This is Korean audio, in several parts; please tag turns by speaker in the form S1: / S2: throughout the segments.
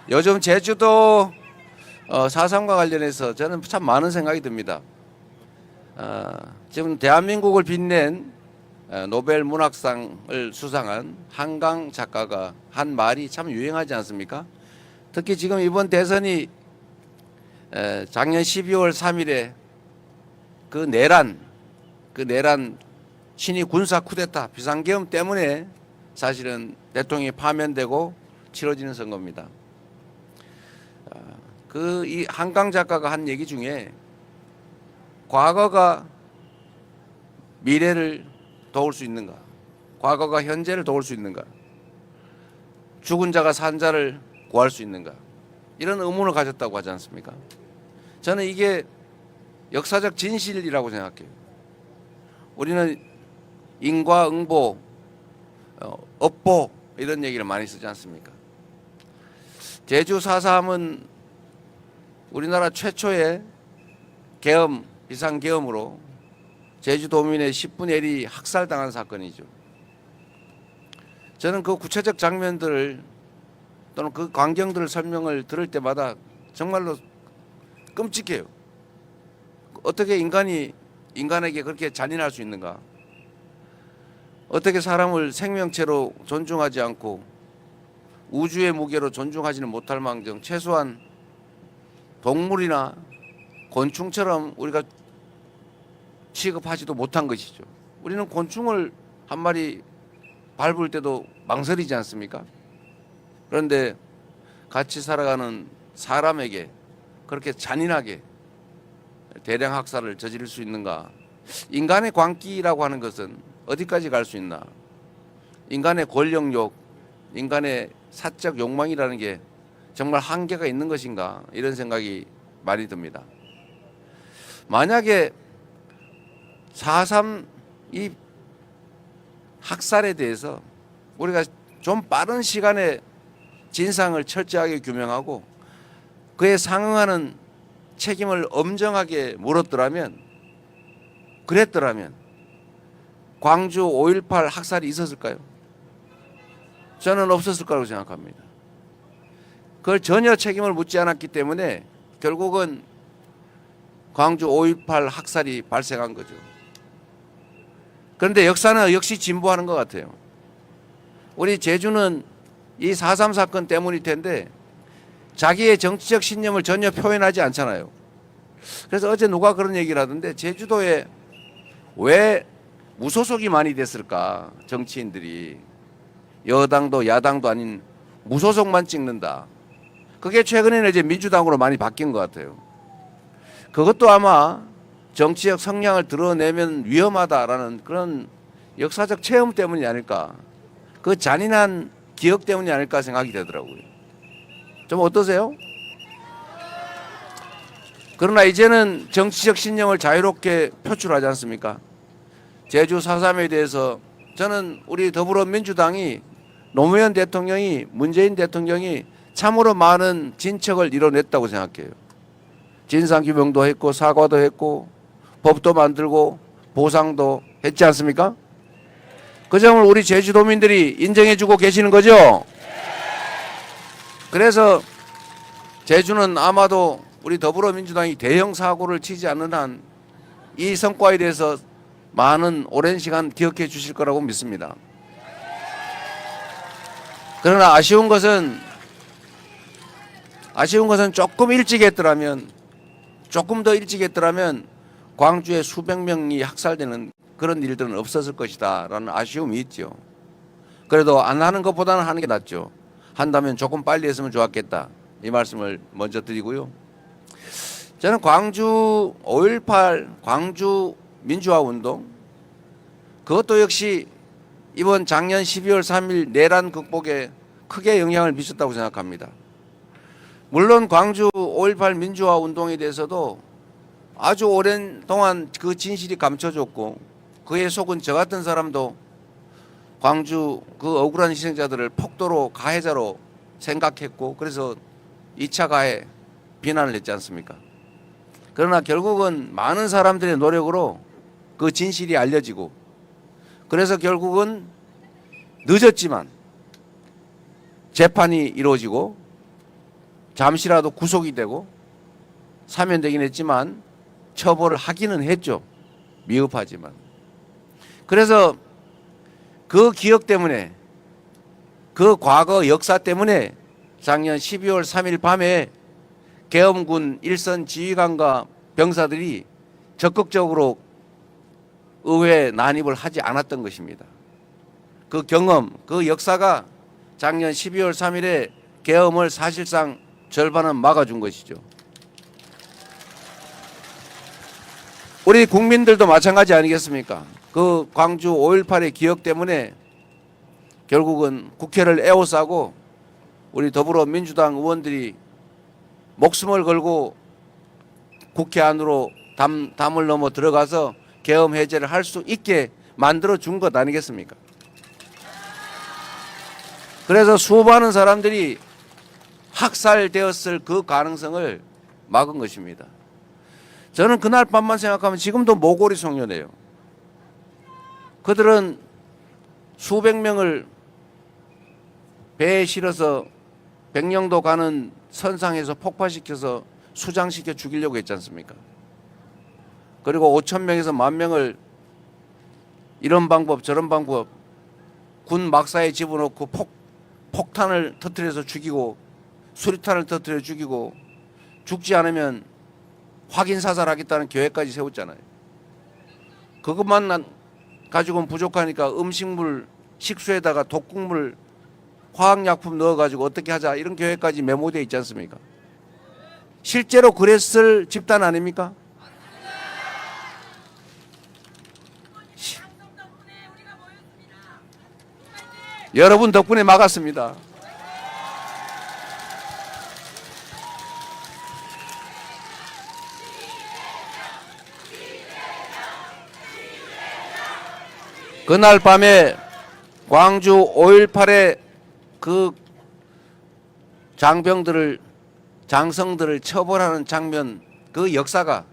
S1: 요즘 제주도 4.3과 관련해서 저는 참 많은 생각이 듭니다. 지금 대한민국을 빛낸 노벨 문학상을 수상한 한강 작가가 한 말이 참 유행하지 않습니까? 특히 지금 이번 대선이 작년 12월 3일에 그 내란 친위 군사 쿠데타 비상계엄 때문에 사실은 대통령이 파면되고 치러지는 선거입니다. 이 한강 작가가 한 얘기 중에 과거가 미래를 도울 수 있는가? 과거가 현재를 도울 수 있는가? 죽은 자가 산 자를 구할 수 있는가? 이런 의문을 가졌다고 하지 않습니까? 저는 이게 역사적 진실이라고 생각해요. 우리는 인과응보, 업보 이런 얘기를 많이 쓰지 않습니까? 제주 4.3은 우리나라 최초의 계엄, 비상계엄으로 제주도민의 10분의 1이 학살당한 사건이죠. 저는 그 구체적 장면들을 또는 그 광경들을 설명을 들을 때마다 정말로 끔찍해요. 어떻게 인간에게 그렇게 잔인할 수 있는가? 어떻게 사람을 생명체로 존중하지 않고 우주의 무게로 존중하지는 못할 망정 최소한 동물이나 곤충처럼 우리가 취급하지도 못한 것이죠. 우리는 곤충을 한 마리 밟을 때도 망설이지 않습니까? 그런데 같이 살아가는 사람에게 그렇게 잔인하게 대량 학살을 저지를 수 있는가? 인간의 광기라고 하는 것은 어디까지 갈 수 있나? 인간의 권력욕, 인간의 사적 욕망이라는 게 정말 한계가 있는 것인가? 이런 생각이 많이 듭니다. 만약에 4.3 이 학살에 대해서 우리가 좀 빠른 시간에 진상을 철저하게 규명하고 그에 상응하는 책임을 엄정하게 물었더라면, 그랬더라면 광주 5.18 학살이 있었을까요? 저는 없었을 거라고 생각합니다. 그걸 전혀 책임을 묻지 않았기 때문에 결국은 광주 5.18 학살이 발생한 거죠. 그런데 역사는 역시 진보하는 것 같아요. 우리 제주는 이 4.3 사건 때문일 텐데 자기의 정치적 신념을 전혀 표현하지 않잖아요. 그래서 어제 누가 그런 얘기를 하던데 제주도에 왜 무소속이 많이 됐을까? 정치인들이 여당도 야당도 아닌 무소속만 찍는다. 그게 최근에는 이제 민주당으로 많이 바뀐 것 같아요. 그것도 아마 정치적 성향을 드러내면 위험하다라는 그런 역사적 체험 때문이 아닐까. 그 잔인한 기억 때문이 아닐까 생각이 되더라고요. 좀 어떠세요? 그러나 이제는 정치적 신념을 자유롭게 표출하지 않습니까? 제주 4.3에 대해서 저는 우리 더불어민주당이 노무현 대통령이 문재인 대통령이 참으로 많은 진척을 이뤄냈다고 생각해요. 진상규명도 했고 사과도 했고 법도 만들고 보상도 했지 않습니까? 그 점을 우리 제주도민들이 인정해주고 계시는 거죠? 그래서 제주는 아마도 우리 더불어민주당이 대형 사고를 치지 않는 한 이 성과에 대해서 많은 오랜 시간 기억해 주실 거라고 믿습니다. 그러나 아쉬운 것은 조금 더 일찍 했더라면 광주에 수백 명이 학살되는 그런 일들은 없었을 것이다 라는 아쉬움이 있죠. 그래도 안 하는 것보다는 하는 게 낫죠. 한다면 조금 빨리 했으면 좋았겠다. 이 말씀을 먼저 드리고요. 저는 광주 5.18 광주 민주화 운동 그것도 역시 이번 작년 12월 3일 내란 극복에 크게 영향을 미쳤다고 생각합니다. 물론 광주 5.18 민주화 운동에 대해서도 아주 오랜 동안 그 진실이 감춰졌고 그에 속은 저 같은 사람도 광주 그 억울한 희생자들을 폭도로 가해자로 생각했고 그래서 2차 가해 비난을 했지 않습니까? 그러나 결국은 많은 사람들의 노력으로 그 진실이 알려지고 그래서 결국은 늦었지만 재판이 이루어지고 잠시라도 구속이 되고 사면되긴 했지만 처벌을 하기는 했죠. 미흡하지만. 그래서 그 기억 때문에, 그 과거 역사 때문에 작년 12월 3일 밤에 계엄군 일선 지휘관과 병사들이 적극적으로 의회 난입을 하지 않았던 것입니다. 그 경험, 그 역사가 작년 12월 3일에 계엄을 사실상 절반은 막아준 것이죠. 우리 국민들도 마찬가지 아니겠습니까? 그 광주 5.18의 기억 때문에 결국은 국회를 에워싸고 우리 더불어민주당 의원들이 목숨을 걸고 국회 안으로 담을 넘어 들어가서 계엄 해제를 할 수 있게 만들어 준 것 아니겠습니까? 그래서 수많은 사람들이 학살되었을 그 가능성을 막은 것입니다. 저는 그날 밤만 생각하면 지금도 모골이 송년해요. 그들은 수백 명을 배에 실어서 백령도 가는 선상에서 폭파시켜서 수장시켜 죽이려고 했지 않습니까? 그리고 5천 명에서 10,000명을 이런 방법 저런 방법 군 막사에 집어넣고 폭탄을 터뜨려서 죽이고 수리탄을 터뜨려 죽이고 죽지 않으면 확인 사살하겠다는 계획까지 세웠잖아요. 그것만 가지고는 부족하니까 음식물 식수에다가 독극물 화학약품 넣어가지고 어떻게 하자 이런 계획까지 메모되어 있지 않습니까? 실제로 그랬을 집단 아닙니까? 여러분 덕분에 막았습니다. 그날 밤에 광주 5.18의 그 장성들을 처벌하는 장면, 그 역사가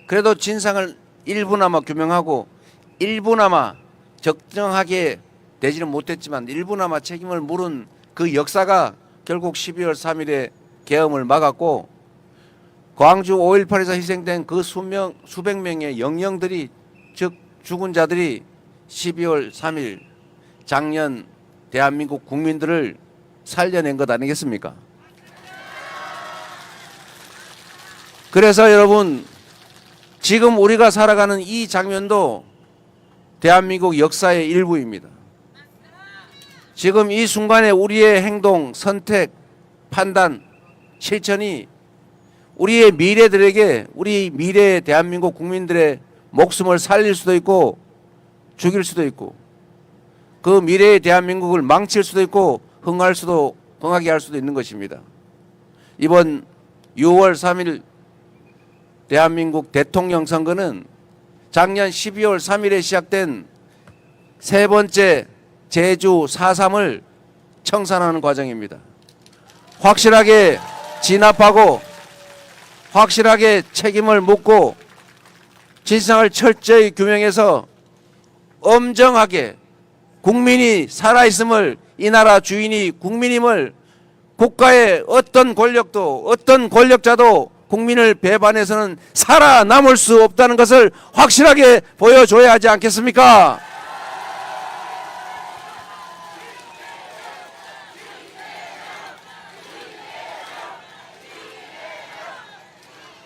S1: 그래도 진상을 일부나마 규명하고 일부나마 적정하게 되지는 못했지만 일부나마 책임을 물은 그 역사가 결국 12월 3일에 계엄을 막았고 광주 5.18에서 희생된 그 수백 명의 영령들이 즉 죽은 자들이 12월 3일 작년 대한민국 국민들을 살려낸 것 아니겠습니까? 그래서 여러분 지금 우리가 살아가는 이 장면도 대한민국 역사의 일부입니다. 지금 이 순간에 우리의 행동, 선택, 판단, 실천이 우리의 미래들에게 우리 미래의 대한민국 국민들의 목숨을 살릴 수도 있고 죽일 수도 있고 그 미래의 대한민국을 망칠 수도 있고 흥하게 할 수도 있는 것입니다. 이번 6월 3일 대한민국 대통령 선거는 작년 12월 3일에 시작된 세 번째 제주 4.3을 청산하는 과정입니다. 확실하게 진압하고 확실하게 책임을 묻고 진상을 철저히 규명해서 엄정하게 국민이 살아있음을 이 나라 주인이 국민임을 국가의 어떤 권력도 어떤 권력자도 국민을 배반해서는 살아남을 수 없다는 것을 확실하게 보여줘야 하지 않겠습니까?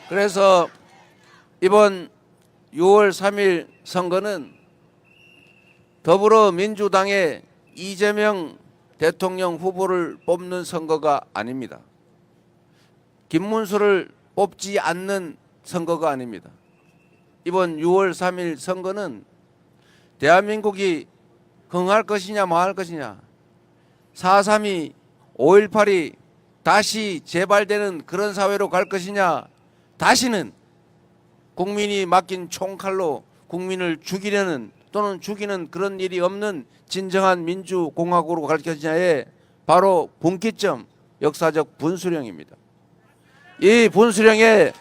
S1: 그래서 이번 6월 3일 선거는 더불어민주당의 이재명 대통령 후보를 뽑는 선거가 아닙니다. 김문수를 뽑지 않는 선거가 아닙니다. 이번 6월 3일 선거는 대한민국이 흥할 것이냐 망할 것이냐 4.3이 5.18이 다시 재발되는 그런 사회로 갈 것이냐 다시는 국민이 맡긴 총칼로 국민을 죽이려는 또는 죽이는 그런 일이 없는 진정한 민주공화국으로 갈 것이냐에 바로 분기점 역사적 분수령입니다. 이 분수령에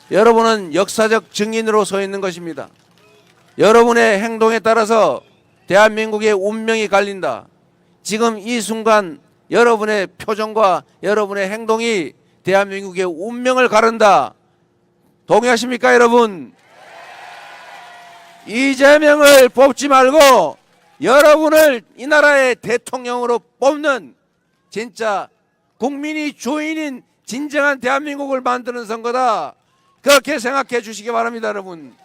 S1: 여러분은 역사적 증인으로 서 있는 것입니다. 여러분의 행동에 따라서 대한민국의 운명이 갈린다. 지금 이 순간 여러분의 표정과 여러분의 행동이 대한민국의 운명을 가른다. 동의하십니까, 여러분? 이재명을 뽑지 말고 여러분을 이 나라의 대통령으로 뽑는 진짜 국민이 주인인 진정한 대한민국을 만드는 선거다. 그렇게 생각해 주시기 바랍니다, 여러분.